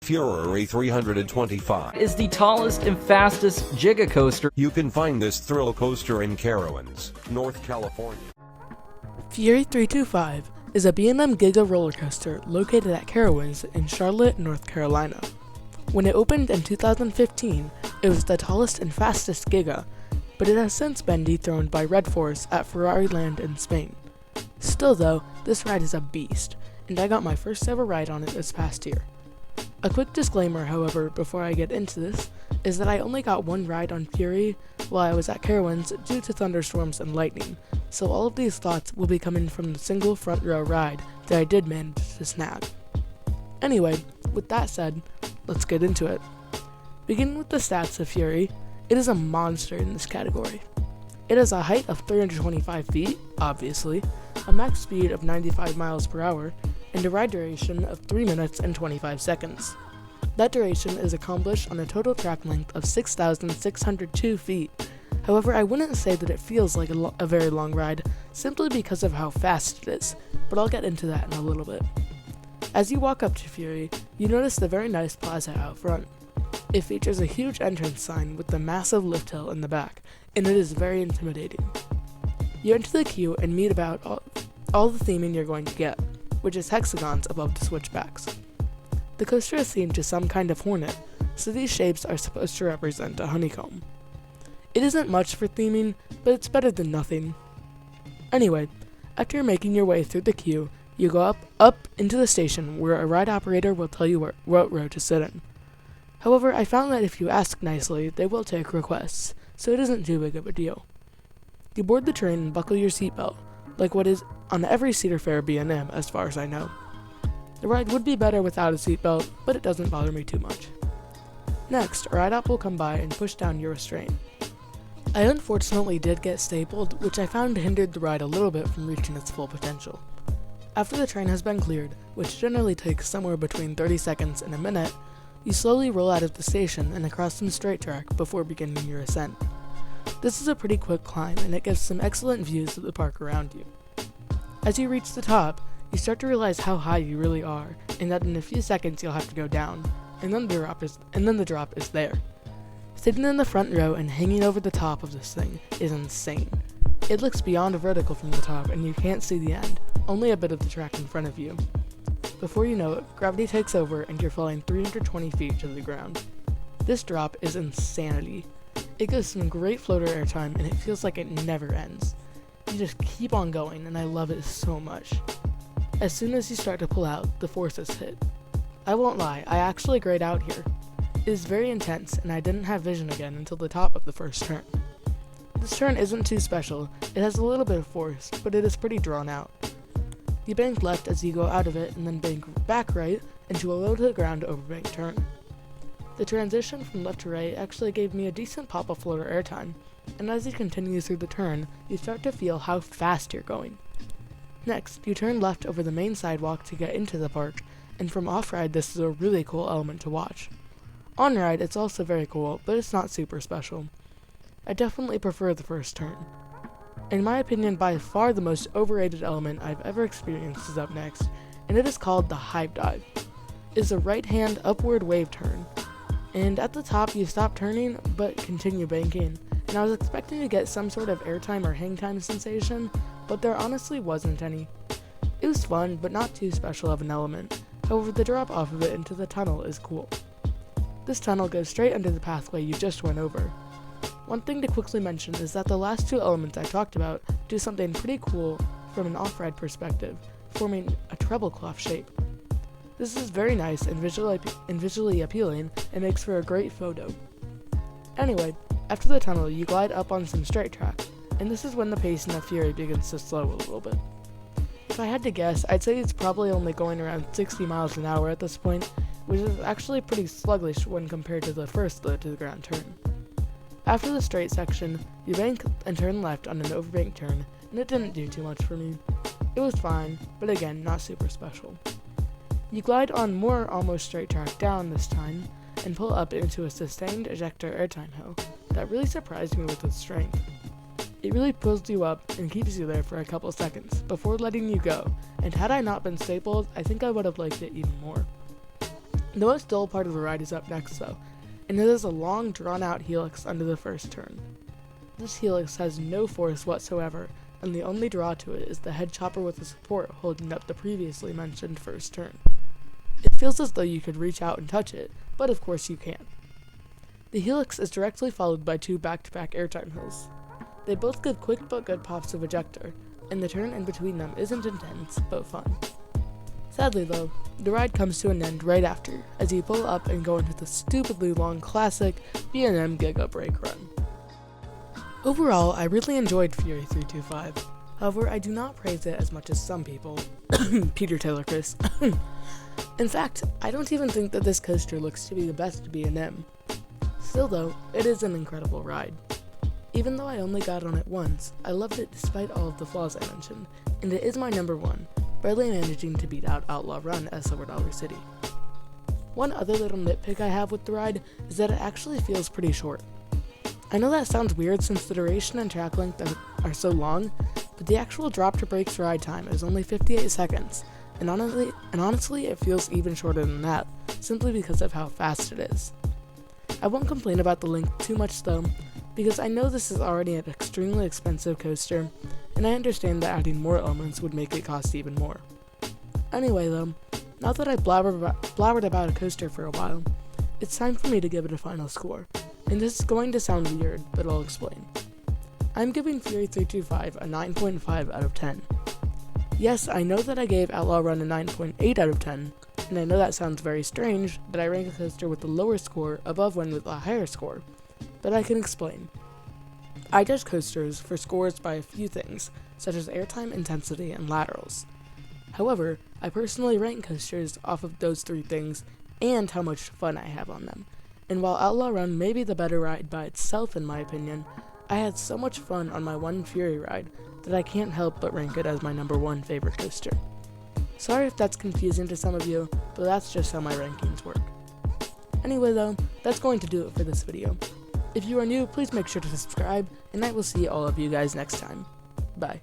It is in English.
Fury 325 is the tallest and fastest Giga coaster. You can find this thrill coaster in Carowinds, North California. Fury 325 is a B&M Giga roller coaster located at Carowinds in Charlotte, North Carolina. When it opened in 2015, it was the tallest and fastest Giga, but it has since been dethroned by Red Force at Ferrari Land in Spain. Still though, this ride is a beast, and I got my first ever ride on it this past year. A quick disclaimer, however, before I get into this, is that I only got one ride on Fury while I was at Carowinds due to thunderstorms and lightning, so all of these thoughts will be coming from the single front row ride that I did manage to snag. Anyway, with that said, let's get into it. Beginning with the stats of Fury, it is a monster in this category. It has a height of 325 feet, obviously, a max speed of 95 miles per hour, and a ride duration of 3 minutes and 25 seconds. That duration is accomplished on a total track length of 6,602 feet. However, I wouldn't say that it feels like a very long ride, simply because of how fast it is, but I'll get into that in a little bit. As you walk up to Fury, you notice the very nice plaza out front. It features a huge entrance sign with the massive lift hill in the back, and it is very intimidating. You enter the queue and meet about all the theming you're going to get, which is hexagons above the switchbacks. The coaster is themed to some kind of hornet, so these shapes are supposed to represent a honeycomb. It isn't much for theming, but it's better than nothing. Anyway, after making your way through the queue, you go up into the station where a ride operator will tell you what row to sit in. However, I found that if you ask nicely, they will take requests, so it isn't too big of a deal. You board the train and buckle your seatbelt, like what is on every Cedar Fair B&M as far as I know. The ride would be better without a seatbelt, but it doesn't bother me too much. Next, a ride op will come by and push down your restraint. I unfortunately did get stapled, which I found hindered the ride a little bit from reaching its full potential. After the train has been cleared, which generally takes somewhere between 30 seconds and a minute, you slowly roll out of the station and across some straight track before beginning your ascent. This is a pretty quick climb, and it gives some excellent views of the park around you. As you reach the top, you start to realize how high you really are, and that in a few seconds you'll have to go down, and then the drop is there. Sitting in the front row and hanging over the top of this thing is insane. It looks beyond vertical from the top, and you can't see the end, only a bit of the track in front of you. Before you know it, gravity takes over and you're falling 320 feet to the ground. This drop is insanity. It gives some great floater airtime, and it feels like it never ends. You just keep on going, and I love it so much. As soon as you start to pull out, the forces hit. I won't lie, I actually grayed out here. It is very intense, and I didn't have vision again until the top of the first turn. This turn isn't too special, it has a little bit of force, but it is pretty drawn out. You bank left as you go out of it, and then bank back right into a low to the ground overbank turn. The transition from left to right actually gave me a decent pop of floater airtime, and as you continue through the turn, you start to feel how fast you're going. Next, you turn left over the main sidewalk to get into the park, and from off-ride this is a really cool element to watch. On-ride it's also very cool, but it's not super special. I definitely prefer the first turn. In my opinion, by far the most overrated element I've ever experienced is up next, and it is called the Hive Dive. It is a right-hand upward wave turn, and at the top you stop turning but continue banking, and I was expecting to get some sort of airtime or hang time sensation, but there honestly wasn't any. It was fun, but not too special of an element. However, the drop off of it into the tunnel is cool. This tunnel goes straight under the pathway you just went over. One thing to quickly mention is that the last two elements I talked about do something pretty cool from an off-ride perspective, forming a treble cloth shape. This is very nice and visually appealing and makes for a great photo. Anyway, after the tunnel you glide up on some straight track, and this is when the pacing of Fury begins to slow a little bit. If I had to guess, I'd say it's probably only going around 60 miles an hour at this point, which is actually pretty sluggish when compared to the first low to the ground turn. After the straight section, you bank and turn left on an overbank turn, and it didn't do too much for me. It was fine, but again, not super special. You glide on more almost straight track down this time, and pull up into a sustained ejector airtime hill that really surprised me with its strength. It really pulls you up and keeps you there for a couple seconds before letting you go, and had I not been stapled, I think I would have liked it even more. The most dull part of the ride is up next though, and it is a long drawn out helix under the first turn. This helix has no force whatsoever, and the only draw to it is the head chopper with the support holding up the previously mentioned first turn. It feels as though you could reach out and touch it, but of course you can't. The helix is directly followed by two back-to-back airtime hills. They both give quick but good pops of ejector, and the turn in between them isn't intense, but fun. Sadly though, the ride comes to an end right after, as you pull up and go into the stupidly long classic B&M Giga brake run. Overall, I really enjoyed Fury 325. However, I do not praise it as much as some people. Peter Taylor Chris. In fact, I don't even think that this coaster looks to be the best B&M. Still though, it is an incredible ride. Even though I only got on it once, I loved it despite all of the flaws I mentioned, and it is my number one, barely managing to beat out Outlaw Run at Silver Dollar City. One other little nitpick I have with the ride is that it actually feels pretty short. I know that sounds weird since the duration and track length are so long, but the actual drop to brakes ride time is only 58 seconds, and honestly it feels even shorter than that, simply because of how fast it is. I won't complain about the length too much though, because I know this is already an extremely expensive coaster, and I understand that adding more elements would make it cost even more. Anyway though, now that I've blabbered about a coaster for a while, it's time for me to give it a final score, and this is going to sound weird, but I'll explain. I'm giving Fury 325 a 9.5 out of 10. Yes, I know that I gave Outlaw Run a 9.8 out of 10, and I know that sounds very strange that I rank a coaster with a lower score above one with a higher score, but I can explain. I judge coasters for scores by a few things, such as airtime, intensity, and laterals. However, I personally rank coasters off of those three things and how much fun I have on them. And while Outlaw Run may be the better ride by itself in my opinion, I had so much fun on my one Fury ride that I can't help but rank it as my number one favorite coaster. Sorry if that's confusing to some of you, but that's just how my rankings work. Anyway though, that's going to do it for this video. If you are new, please make sure to subscribe, and I will see all of you guys next time. Bye.